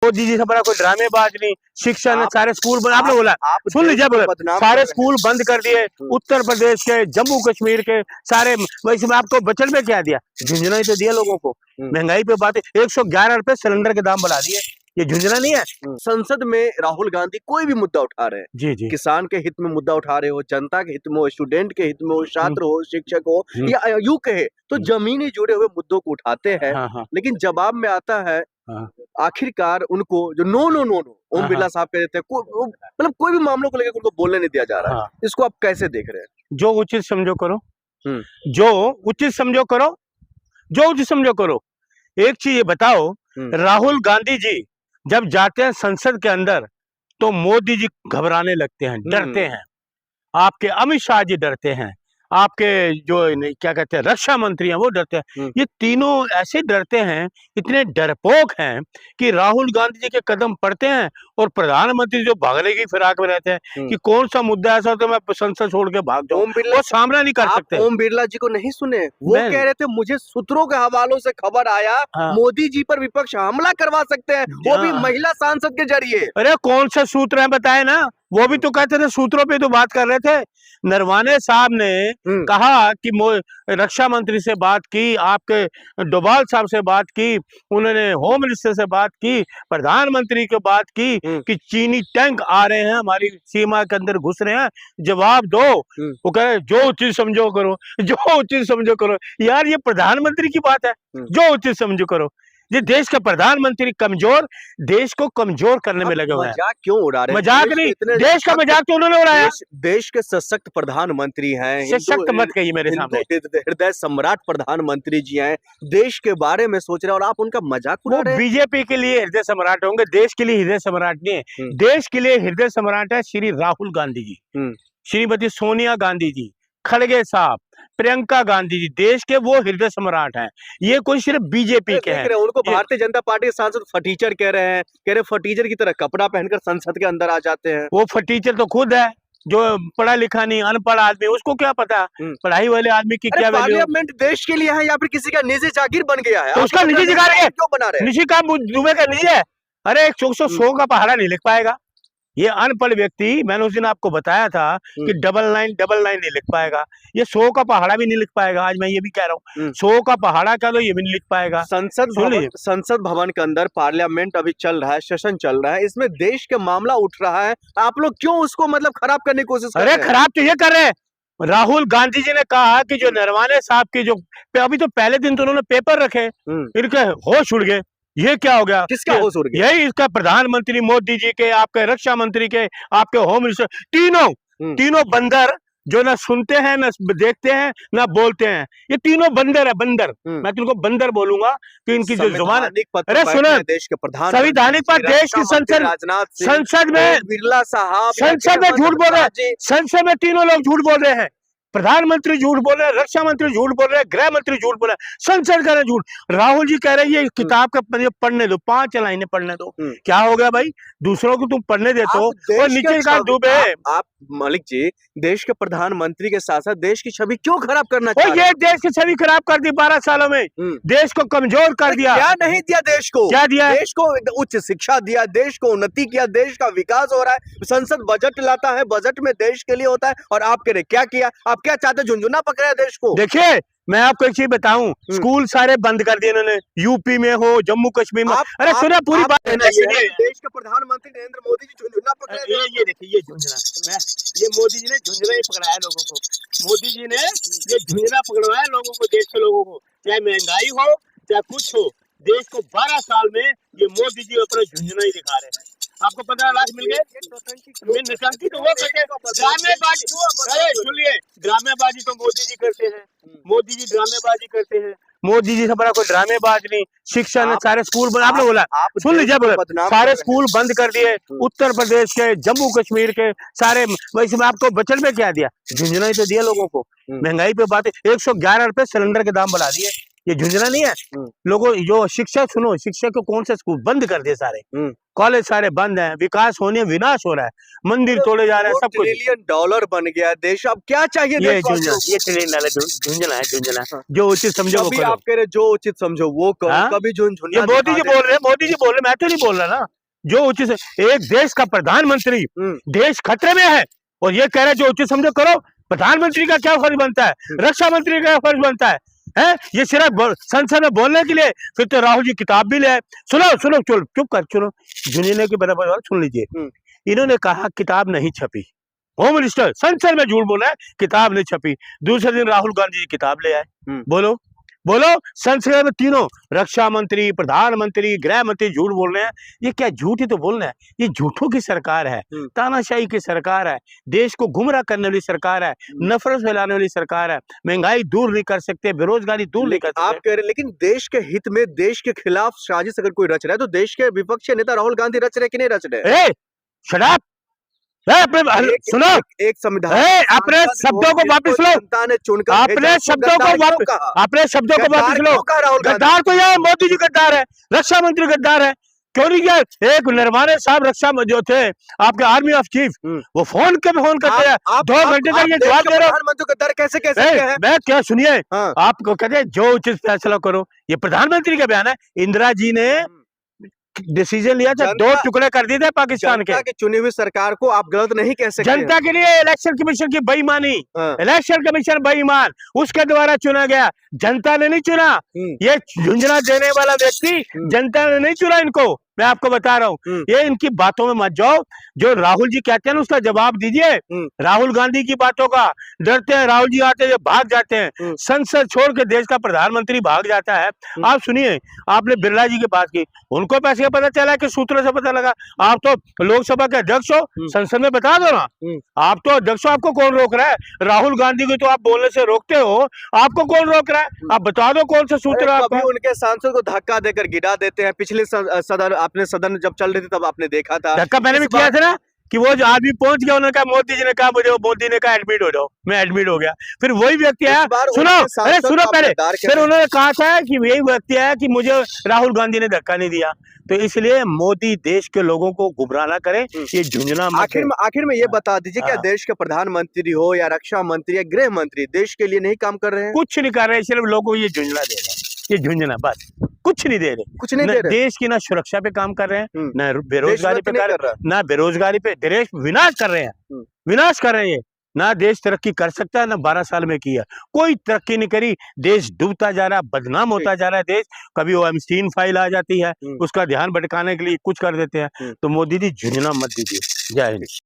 मोदी जी से बड़ा कोई ड्रामेबाज नहीं। शिक्षा ने सारे स्कूल बंद, आपने बोला, सुन लीजिए, बोले सारे स्कूल बंद कर दिए, उत्तर प्रदेश के, जम्मू कश्मीर के सारे। वैसे में आपको बजट में क्या दिया? झुंझुना ही तो दिया लोगों को। महंगाई पे बात है, 111 रुपए सिलेंडर के दाम बढ़ा दिए, ये झुंझुना नहीं है? संसद में राहुल गांधी कोई भी मुद्दा उठा रहे हैं, जी जी, किसान के हित में मुद्दा उठा रहे हो, जनता के हित में हो, स्टूडेंट के हित में हो, छात्र हो, शिक्षक हो, या यूं कहे तो जमीनी जुड़े हुए मुद्दों को उठाते हैं। लेकिन जवाब में आता है आखिरकार उनको जो no no no no Om Birla साहब कह देते हैं, मतलब कोई भी मामलों को लेकर उनको बोलने नहीं दिया जा रहा है। इसको आप कैसे देख रहे हैं? जो उचित समझो करो, जो उचित समझो करो, जो उचित समझो करो। एक चीज ये बताओ, राहुल गांधी जी जब जाते हैं संसद के अंदर तो मोदी जी घबराने लगते हैं, डरते हैं। आपके अमित शाह जी डरते हैं, आपके जो क्या कहते हैं रक्षा मंत्री हैं वो डरते हैं। ये तीनों ऐसे डरते हैं, इतने डरपोक हैं कि राहुल गांधी जी के कदम पड़ते हैं और प्रधानमंत्री जो भागने की फिराक में रहते हैं कि कौन सा मुद्दा ऐसा तो मैं संसद छोड़ के भाग जाऊं, वो सामना नहीं कर सकते। ओम बिरला जी को नहीं सुने? वो कह रहे थे मुझे सूत्रों के हवालों से खबर आया, मोदी जी पर विपक्ष हमला करवा सकते हैं, वो भी महिला सांसद के जरिए। अरे कौन से सूत्र है बताए ना, वो भी तो कहते थे, सूत्रों पे तो बात कर रहे थे। नरवाने साहब ने कहा कि रक्षा मंत्री से बात की, आपके डोभाल साहब से बात की, उन्होंने होम मिनिस्टर से बात की, प्रधानमंत्री की बात की कि चीनी टैंक आ रहे हैं, हमारी सीमा के अंदर घुस रहे हैं, जवाब दो। वो कह रहे जो उचित समझो करो, जो उचित समझो करो। यार ये प्रधानमंत्री की बात है, जो उचित समझो करो। ये देश का प्रधानमंत्री कमजोर, देश को कमजोर करने में लगे हुए हैं। मजाक क्यों उड़ा रहे हैं? मजाक नहीं, देश का मजाक तो उन्होंने उड़ाया। देश के सशक्त प्रधानमंत्री हैं, सशक्त मत कहिए मेरे सामने, हृदय सम्राट प्रधानमंत्री जी हैं, देश के बारे में सोच रहे हैं और आप उनका मजाक उड़ा रहे हैं। बीजेपी के लिए हृदय सम्राट होंगे, देश के लिए हृदय सम्राट नहीं है। देश के लिए हृदय सम्राट है श्री राहुल गांधी जी, श्रीमती सोनिया गांधी जी, खड़गे साहब, प्रियंका गांधी जी, देश के वो हृदय सम्राट हैं। ये कोई सिर्फ बीजेपी के हैं। उनको भारतीय जनता पार्टी के सांसद फटीचर कह रहे हैं, कह रहे फटीचर की तरह कपड़ा पहनकर संसद के अंदर आ जाते हैं। वो फटीचर तो खुद है, जो पढ़ा लिखा नहीं, अनपढ़ आदमी, उसको क्या पता पढ़ाई वाले आदमी की क्या वैल्यू। पार्लियामेंट देश के लिए है या फिर किसी का निजी जागीर बन गया है? तो उसका निजी जागीर है, क्यों बना रहे हैं? निजी काम दुबे का निजी है। अरे 100 का पहाड़ा नहीं लिख पाएगा ये अनपढ़ व्यक्ति। मैंने उस दिन आपको बताया था कि डबल लाइन नहीं लिख पाएगा, ये 100 का पहाड़ा भी नहीं लिख पाएगा। आज मैं ये भी कह रहा हूँ 100 का पहाड़ा क्या लो, ये भी नहीं लिख पाएगा। संसद भवन के अंदर पार्लियामेंट अभी चल रहा है, सेशन चल रहा है, इसमें देश के मामला उठ रहा है, आप लोग क्यों उसको मतलब खराब करने की कोशिश कर रहे हैं? अरे खराब तो ये कर रहे हैं। राहुल गांधी जी ने कहा कि जो नरवाने साहब की जो अभी तो पहले दिन तो उन्होंने पेपर रखे, इनके होश उड़ गए। ये क्या हो गया? किसका होश उड़ गया? यही इसका प्रधानमंत्री मोदी जी के, आपके रक्षा मंत्री के, आपके होम मिनिस्टर, तीनों बंदर जो ना सुनते हैं, ना देखते हैं, ना बोलते हैं। ये तीनों बंदर है, बंदर। मैं तुमको बंदर बोलूंगा कि इनकी जो जुबान। अरे सुनो, देश के प्रधान संविधानिक पर देश की संसद में बिरला साहब संसद में झूठ बोल रहे हैं, संसद में तीनों लोग झूठ बोल रहे हैं। प्रधानमंत्री झूठ बोल रहे हैं, रक्षा मंत्री झूठ बोल रहे हैं, गृह मंत्री झूठ बोल रहे हैं, संसद कह रहे झूठ। राहुल जी कह रहे हैं ये किताब का पढ़ने दो, 5 लाइनें पढ़ने दो। क्या हो गया भाई? दूसरों को तुम पढ़ने देते हो और नीचे का डूबे। आप मलिक जी, देश के प्रधानमंत्री के साथ साथ देश की छवि क्यों खराब करना चाह रहे हैं? ये देश की छवि खराब कर दी 12 सालों में, देश को कमजोर कर दिया। क्या नहीं दिया देश को? क्या दिया? देश को उच्च शिक्षा दिया, देश को उन्नति किया, देश का विकास हो रहा है। संसद बजट लाता है, बजट में देश के लिए होता है, और आप कह रहे क्या किया? आप क्या चाहते? झुंझुना पकड़ा है देश को? देखिए मैं आपको एक चीज बताऊं, स्कूल सारे बंद कर दिए इन्होंने, यूपी में हो, जम्मू कश्मीर में। अरे सुनिए पूरी बात है ना, देश के प्रधानमंत्री नरेंद्र मोदी जी झुंझुना पकड़े। ये देखिए ये झुंझुना, ये मोदी जी ने झुंझुना ही पकड़ाया लोगों को। मोदी जी ने ये झुंझुना पकड़वाया लोगों को, देश के लोगों को, चाहे महंगाई हो चाहे कुछ हो, देश को 12 साल में ये मोदी जी अपना झुंझुना ही दिखा रहे हैं। आपको 15 लाख मिल गए, नौटंकी तो वो करते, ड्रामेबाजी। अरे सुनिए, ड्रामेबाजी तो मोदी जी करते हैं, मोदी जी ड्रामेबाजी करते हैं। मोदी जी से बड़ा कोई ड्रामेबाज नहीं। शिक्षा ने सारे स्कूल बंद, आपने बोला, सुन लीजिए, बोले सारे स्कूल बंद कर दिए, उत्तर प्रदेश के, जम्मू कश्मीर के सारे। वैसे में आपको बजट में क्या दिया? झुंझुना ही तो दिया लोगों को। महंगाई पे बात है, 111 रुपए सिलेंडर के दाम बढ़ा दिए, ये झुंझुना नहीं है? लोगों जो शिक्षा, सुनो, शिक्षा को कौन से स्कूल बंद कर दिए? सारे कॉलेज सारे बंद हैं, विकास होने विनाश हो रहा है, मंदिर तोड़े जा रहे हैं, सब कुछ। $1 बन गया देश, अब क्या चाहिए? ये झुंझुना है, झुंझुना। जो उचित समझो वो करो। आप कह रहे जो उचित समझो वो करो, कभी झुंझुना। मोदी जी बोल रहे हैं, मोदी जी बोल रहे, मैं तो नहीं बोल रहा ना। जो उचित, एक देश का प्रधानमंत्री देश खतरे में है और ये कह रहे हैं जो उचित समझो करो। प्रधानमंत्री का क्या फर्ज बनता है, रक्षा मंत्री का फर्ज बनता है? ये सिर्फ संसद में बोलने के लिए? फिर तो राहुल जी किताब भी ले आए। सुनो सुनो, चुप कर, सुनो, जुनिया के बराबर सुन लीजिए। इन्होंने कहा किताब नहीं छपी, होम मिनिस्टर संसद में झूठ बोला है, किताब नहीं छपी। दूसरे दिन राहुल गांधी जी किताब ले आए। बोलो बोलो, संसद में तीनों रक्षा मंत्री, प्रधानमंत्री, गृह मंत्री झूठ बोल रहे हैं। ये क्या झूठ ही तो बोलना है? ये झूठों की सरकार है, तानाशाही की सरकार है, देश को गुमराह करने वाली सरकार है, नफरत फैलाने वाली सरकार है। महंगाई दूर नहीं कर सकते, बेरोजगारी दूर नहीं कर सकते। आप कह रहे, लेकिन देश के हित में देश के खिलाफ साजिश अगर कोई रच रहा है तो देश के विपक्षी नेता राहुल गांधी रच रहे कि नहीं रच रहे? शराब सुनो, एक संविधान अपने शब्दों को वापस लो, अपने शब्दों को वापस लो। गद्दार तो यह मोदी जी गद्दार है, रक्षा मंत्री गद्दार है। क्यों नहीं किया? एक नरवाने साहब रक्षा जो थे आपके आर्मी ऑफ चीफ, वो फोन करते हैं 2 घंटे तक ये जवाब दे रहे हो। गद्दार कैसे कह सकते हैं? मैं क्या, सुनिए, आपको कहते हैं जो उचित फैसला करो, ये प्रधानमंत्री का बयान है। इंदिरा जी ने डिसीजन लिया था, 2 टुकड़े कर दिए थे पाकिस्तान के। चुनी हुई सरकार को आप गलत नहीं कह सकते। जनता के लिए इलेक्शन कमीशन की बेईमानी, इलेक्शन कमीशन बेईमान, उसके द्वारा चुना गया, जनता ने नहीं चुना। ये झुंझुना देने वाला व्यक्ति जनता ने नहीं चुना इनको, मैं आपको बता रहा हूँ। ये इनकी बातों में मत जाओ। जो राहुल जी कहते हैं ना, उसका जवाब दीजिए। राहुल गांधी की बातों का डरते हैं, राहुल जी आते हैं भाग जाते हैं, संसद छोड़ के देश का प्रधानमंत्री भाग जाता है। आप सुनिए, आपने बिरला जी की बात की, उनको पैसे का पता चला कि सूत्रों से पता लगा? आप तो लोकसभा के अध्यक्ष हो, संसद में बता दो ना। आप तो अध्यक्ष हो, आपको कौन रोक रहा है? राहुल गांधी को तो आप बोलने से रोकते हो, आपको कौन रोक रहा है? आप बता दो कौन सा सूत्र है आपका? उनके सांसद को धक्का देकर गिरा देते हैं। पिछले सदन, आपने सदन जब चल रही थी तब आपने देखा था धक्का। मैंने भी किया था ना कि वो जो आदमी पहुंच गया, उन्होंने कहा, मोदी जी ने कहा मुझे, मोदी ने कहा एडमिट हो जाओ, मैं एडमिट हो गया। फिर वही व्यक्ति आया, सुनो पहले, फिर उन्होंने कहा था कि यही व्यक्ति आया कि मुझे राहुल गांधी ने धक्का नहीं दिया। तो इसलिए मोदी देश के लोगों को गुमराह ना करें, ये झुंझुना। आखिर में ये बता दीजिए, क्या देश के प्रधानमंत्री हो या रक्षा मंत्री या गृह मंत्री देश के लिए नहीं काम कर रहे हैं? कुछ नहीं कर रहे, सिर्फ लोगों को ये झुंझुना दे रहे हैं, ये झुंझुना, बस कुछ नहीं दे रहे, कुछ नहीं दे रहे। देश की ना सुरक्षा पे काम कर रहे हैं, ना बेरोजगारी पे ना बेरोजगारी पे, देश विनाश कर रहे हैं, विनाश कर रहे हैं। ना देश तरक्की कर सकता है, ना 12 साल में किया, कोई तरक्की नहीं करी। देश डूबता जा रहा है, बदनाम होता जा रहा है देश। कभी वो एमस्टीन फाइल आ जाती है, उसका ध्यान भटकाने के लिए कुछ कर देते हैं। तो मोदी जी झुंझुना मत दीजिए। जय हिंद।